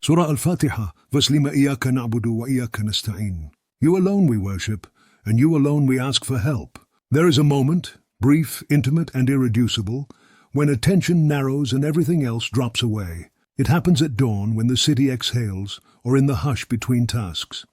Surah Al-Fatiha, verse 5, إِيَّاكَ نَعْبُدُ وَإِيَّاكَ نَسْتَعِينُ. You alone we worship, and you alone we ask for help. There is a moment, brief, intimate, and irreducible, when attention narrows and everything else drops away. It happens at dawn when the city exhales, or in the hush between tasks.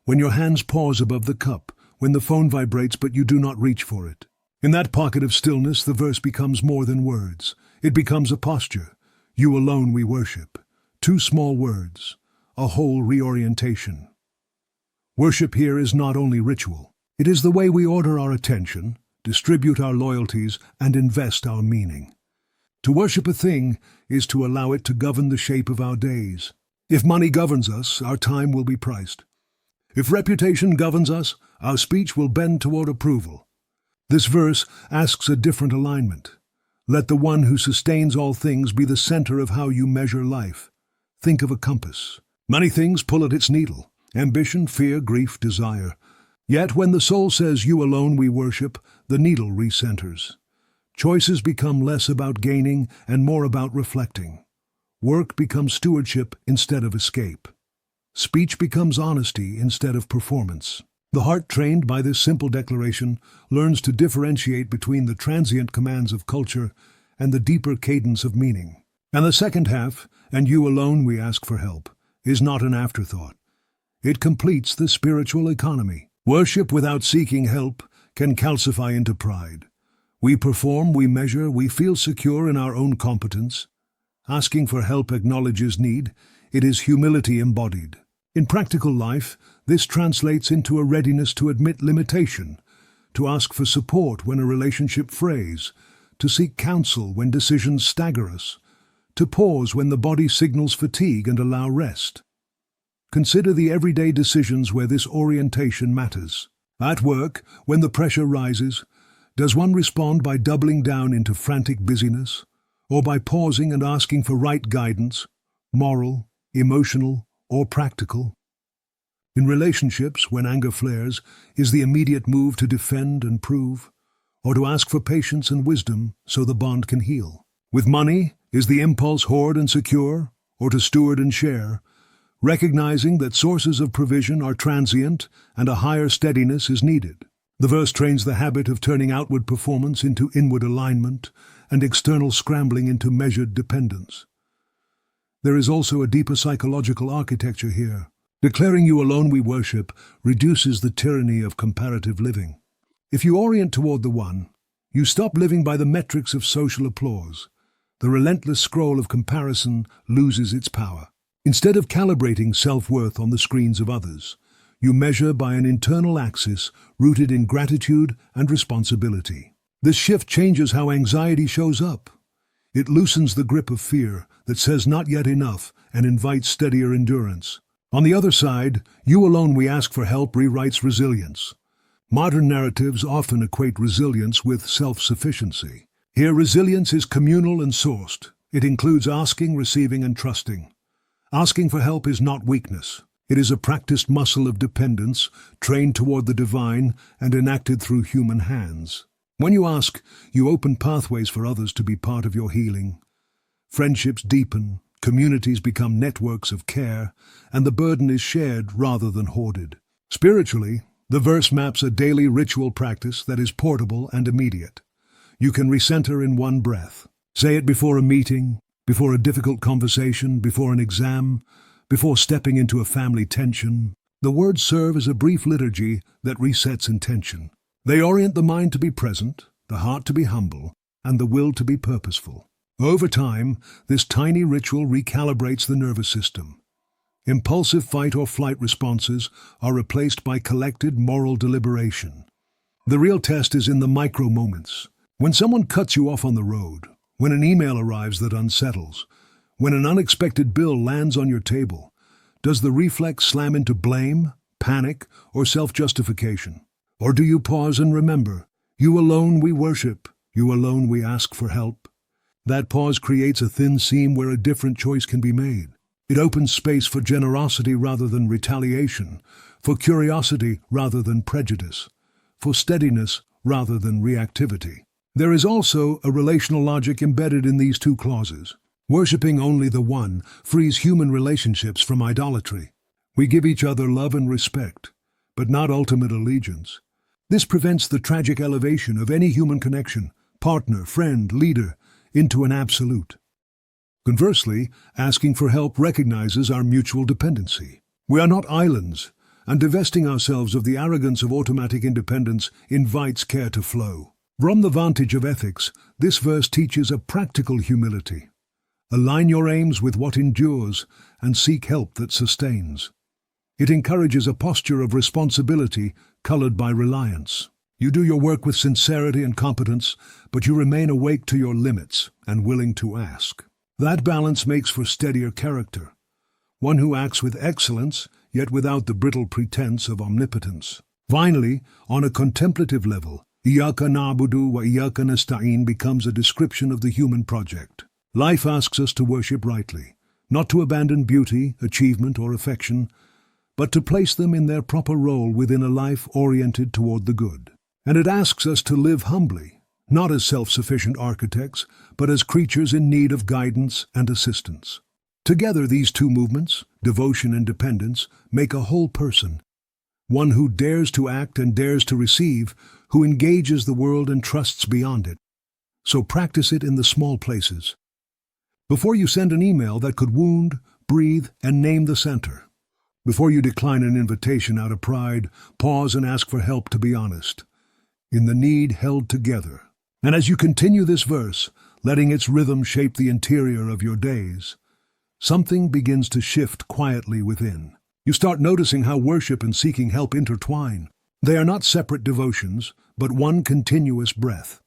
When your hands pause above the cup, when the phone vibrates but you do not reach for it. In that pocket of stillness, the verse becomes more than words. It becomes a posture. You alone we worship. 2 small words, a whole reorientation. Worship here is not only ritual. It is the way we order our attention, distribute our loyalties, and invest our meaning. To worship a thing is to allow it to govern the shape of our days. If money governs us, our time will be priced. If reputation governs us, our speech will bend toward approval. This verse asks a different alignment. Let the one who sustains all things be the center of how you measure life. Think of a compass. Many things pull at its needle: ambition, fear, grief, desire. Yet when the soul says, "You alone we worship," the needle recenters. Choices become less about gaining and more about reflecting. Work becomes stewardship instead of escape. Speech becomes honesty instead of performance. The heart, trained by this simple declaration, learns to differentiate between the transient commands of culture and the deeper cadence of meaning. And the second half, "and you alone we ask for help," is not an afterthought. It completes the spiritual economy. Worship without seeking help can calcify into pride. We perform, we measure, we feel secure in our own competence. Asking for help acknowledges need. It is humility embodied. In practical life, this translates into a readiness to admit limitation, to ask for support when a relationship frays, to seek counsel when decisions stagger us, to pause when the body signals fatigue and allow rest. Consider the everyday decisions where this orientation matters. At work, when the pressure rises, does one respond by doubling down into frantic busyness, or by pausing and asking for right guidance, moral, emotional, or practical? In relationships, when anger flares, is the immediate move to defend and prove, or to ask for patience and wisdom so the bond can heal? With money, is the impulse hoard and secure, or to steward and share, recognizing that sources of provision are transient and a higher steadiness is needed? The verse trains the habit of turning outward performance into inward alignment and external scrambling into measured dependence. There is also a deeper psychological architecture here. Declaring "you alone we worship" reduces the tyranny of comparative living. If you orient toward the one, you stop living by the metrics of social applause. The relentless scroll of comparison loses its power. Instead of calibrating self-worth on the screens of others, you measure by an internal axis rooted in gratitude and responsibility. This shift changes how anxiety shows up. It loosens the grip of fear that says "not yet enough" and invites steadier endurance. On the other side, "you alone we ask for help" rewrites resilience. Modern narratives often equate resilience with self-sufficiency. Here, resilience is communal and sourced. It includes asking, receiving, and trusting. Asking for help is not weakness. It is a practiced muscle of dependence, trained toward the divine and enacted through human hands. When you ask, you open pathways for others to be part of your healing. Friendships deepen, communities become networks of care, and the burden is shared rather than hoarded. Spiritually, the verse maps a daily ritual practice that is portable and immediate. You can recenter in one breath. Say it before a meeting, before a difficult conversation, before an exam, before stepping into a family tension. The words serve as a brief liturgy that resets intention. They orient the mind to be present, the heart to be humble, and the will to be purposeful. Over time, this tiny ritual recalibrates the nervous system. Impulsive fight or flight responses are replaced by collected moral deliberation. The real test is in the micro moments. When someone cuts you off on the road, when an email arrives that unsettles, when an unexpected bill lands on your table, does the reflex slam into blame, panic, or self-justification? Or do you pause and remember, "You alone we worship, you alone we ask for help"? That pause creates a thin seam where a different choice can be made. It opens space for generosity rather than retaliation, for curiosity rather than prejudice, for steadiness rather than reactivity. There is also a relational logic embedded in these 2 clauses. Worshipping only the One frees human relationships from idolatry. We give each other love and respect, but not ultimate allegiance. This prevents the tragic elevation of any human connection, partner, friend, leader, into an absolute. Conversely, asking for help recognizes our mutual dependency. We are not islands, and divesting ourselves of the arrogance of automatic independence invites care to flow. From the vantage of ethics, this verse teaches a practical humility. Align your aims with what endures and seek help that sustains. It encourages a posture of responsibility colored by reliance. You do your work with sincerity and competence, but you remain awake to your limits and willing to ask. That balance makes for steadier character, one who acts with excellence, yet without the brittle pretense of omnipotence. Finally, on a contemplative level, Iyyaka na'budu wa iyyaka nasta'in becomes a description of the human project. Life asks us to worship rightly, not to abandon beauty, achievement, or affection, but to place them in their proper role within a life oriented toward the good. And it asks us to live humbly, not as self-sufficient architects, but as creatures in need of guidance and assistance. Together, these two movements, devotion and dependence, make a whole person, one who dares to act and dares to receive, who engages the world and trusts beyond it. So practice it in the small places. Before you send an email that could wound, breathe, and name the center. Before you decline an invitation out of pride, pause and ask for help to be honest. In the need held together. And as you continue this verse, letting its rhythm shape the interior of your days, something begins to shift quietly within. You start noticing how worship and seeking help intertwine. They are not separate devotions, but one continuous breath.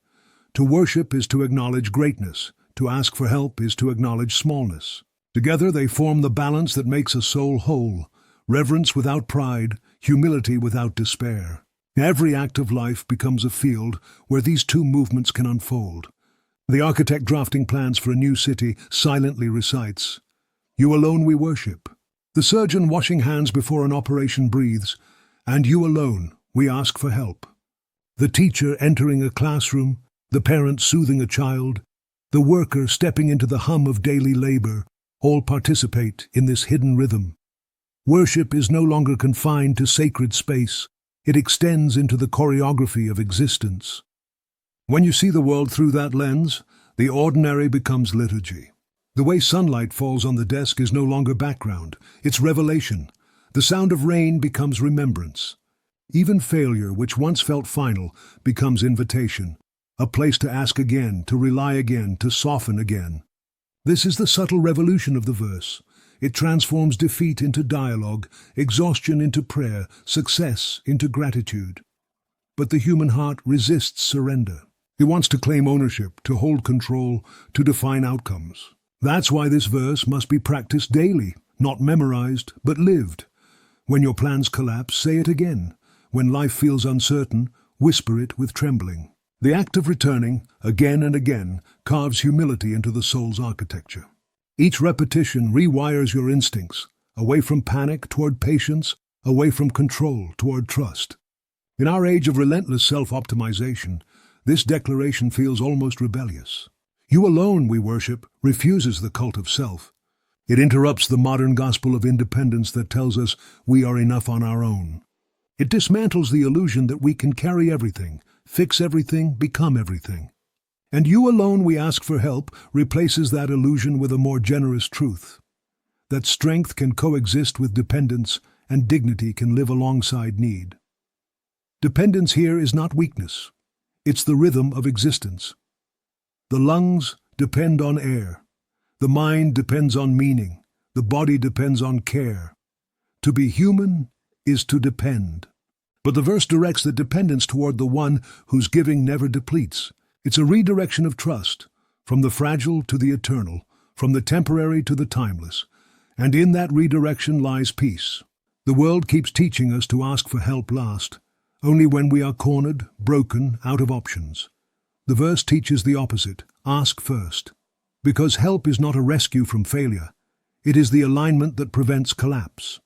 To worship is to acknowledge greatness. To ask for help is to acknowledge smallness. Together they form the balance that makes a soul whole, reverence without pride, humility without despair. Every act of life becomes a field where these two movements can unfold. The architect drafting plans for a new city silently recites, "You alone we worship." The surgeon washing hands before an operation breathes, "And you alone we ask for help." The teacher entering a classroom, the parent soothing a child, the worker stepping into the hum of daily labor, all participate in this hidden rhythm. Worship is no longer confined to sacred space. It extends into the choreography of existence. When you see the world through that lens, the ordinary becomes liturgy. The way sunlight falls on the desk is no longer background, it's revelation. The sound of rain becomes remembrance. Even failure, which once felt final, becomes invitation, a place to ask again, to rely again, to soften again. This is the subtle revolution of the verse. It transforms defeat into dialogue, exhaustion into prayer, success into gratitude. But the human heart resists surrender. It wants to claim ownership, to hold control, to define outcomes. That's why this verse must be practiced daily, not memorized, but lived. When your plans collapse, say it again. When life feels uncertain, whisper it with trembling. The act of returning, again and again, carves humility into the soul's architecture. Each repetition rewires your instincts, away from panic toward patience, away from control toward trust. In our age of relentless self-optimization, this declaration feels almost rebellious. "You alone we worship" refuses the cult of self. It interrupts the modern gospel of independence that tells us we are enough on our own. It dismantles the illusion that we can carry everything, fix everything, become everything. "And you alone we ask for help" replaces that illusion with a more generous truth. That strength can coexist with dependence and dignity can live alongside need. Dependence here is not weakness. It's the rhythm of existence. The lungs depend on air. The mind depends on meaning. The body depends on care. To be human is to depend. But the verse directs the dependence toward the one whose giving never depletes. It's a redirection of trust, from the fragile to the eternal, from the temporary to the timeless. And in that redirection lies peace. The world keeps teaching us to ask for help last, only when we are cornered, broken, out of options. The verse teaches the opposite: ask first. Because help is not a rescue from failure. It is the alignment that prevents collapse.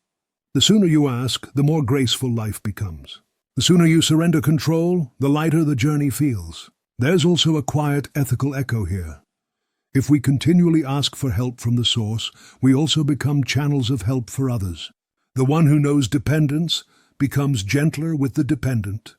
The sooner you ask, the more graceful life becomes. The sooner you surrender control, the lighter the journey feels. There's also a quiet ethical echo here. If we continually ask for help from the source, we also become channels of help for others. The one who knows dependence becomes gentler with the dependent.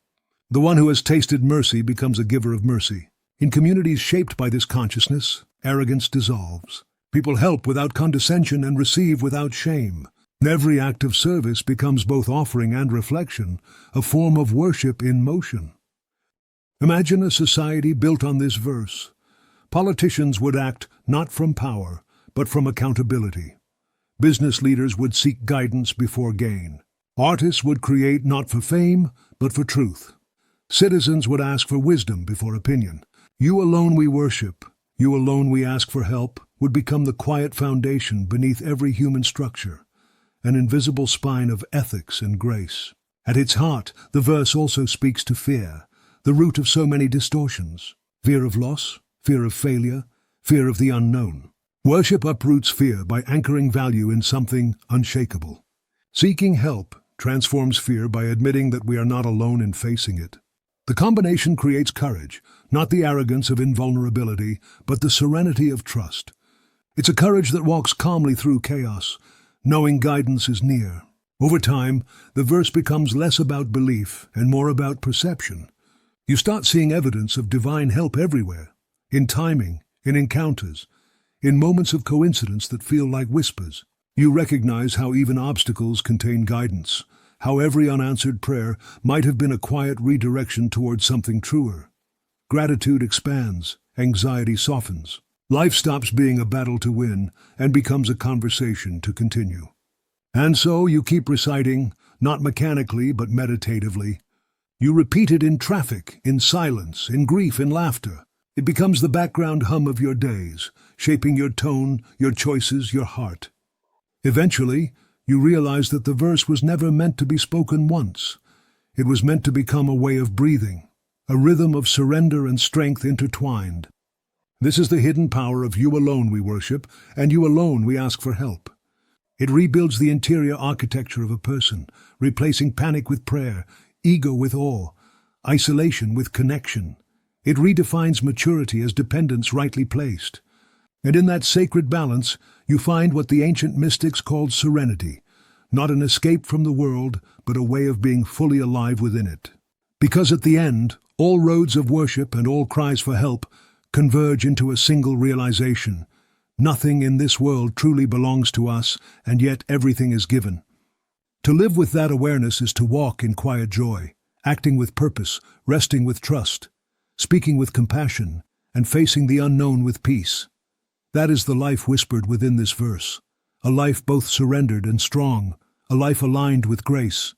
The one who has tasted mercy becomes a giver of mercy. In communities shaped by this consciousness, arrogance dissolves. People help without condescension and receive without shame. Every act of service becomes both offering and reflection, a form of worship in motion. Imagine a society built on this verse. Politicians would act not from power, but from accountability. Business leaders would seek guidance before gain. Artists would create not for fame, but for truth. Citizens would ask for wisdom before opinion. You alone we worship, you alone we ask for help, would become the quiet foundation beneath every human structure, an invisible spine of ethics and grace. At its heart, the verse also speaks to fear, the root of so many distortions. Fear of loss, fear of failure, fear of the unknown. Worship uproots fear by anchoring value in something unshakable. Seeking help transforms fear by admitting that we are not alone in facing it. The combination creates courage, not the arrogance of invulnerability, but the serenity of trust. It's a courage that walks calmly through chaos, knowing guidance is near. Over time, the verse becomes less about belief and more about perception. You start seeing evidence of divine help everywhere. In timing, in encounters, in moments of coincidence that feel like whispers. You recognize how even obstacles contain guidance, how every unanswered prayer might have been a quiet redirection towards something truer. Gratitude expands, anxiety softens. Life stops being a battle to win and becomes a conversation to continue. And so you keep reciting, not mechanically but meditatively. You repeat it in traffic, in silence, in grief, in laughter. It becomes the background hum of your days, shaping your tone, your choices, your heart. Eventually, you realize that the verse was never meant to be spoken once. It was meant to become a way of breathing, a rhythm of surrender and strength intertwined. This is the hidden power of you alone we worship, and you alone we ask for help. It rebuilds the interior architecture of a person, replacing panic with prayer, ego with awe, isolation with connection. It redefines maturity as dependence rightly placed. And in that sacred balance, you find what the ancient mystics called serenity, not an escape from the world, but a way of being fully alive within it. Because at the end, all roads of worship and all cries for help converge into a single realization. Nothing in this world truly belongs to us, and yet everything is given. To live with that awareness is to walk in quiet joy, acting with purpose, resting with trust, speaking with compassion, and facing the unknown with peace. That is the life whispered within this verse, a life both surrendered and strong, a life aligned with grace.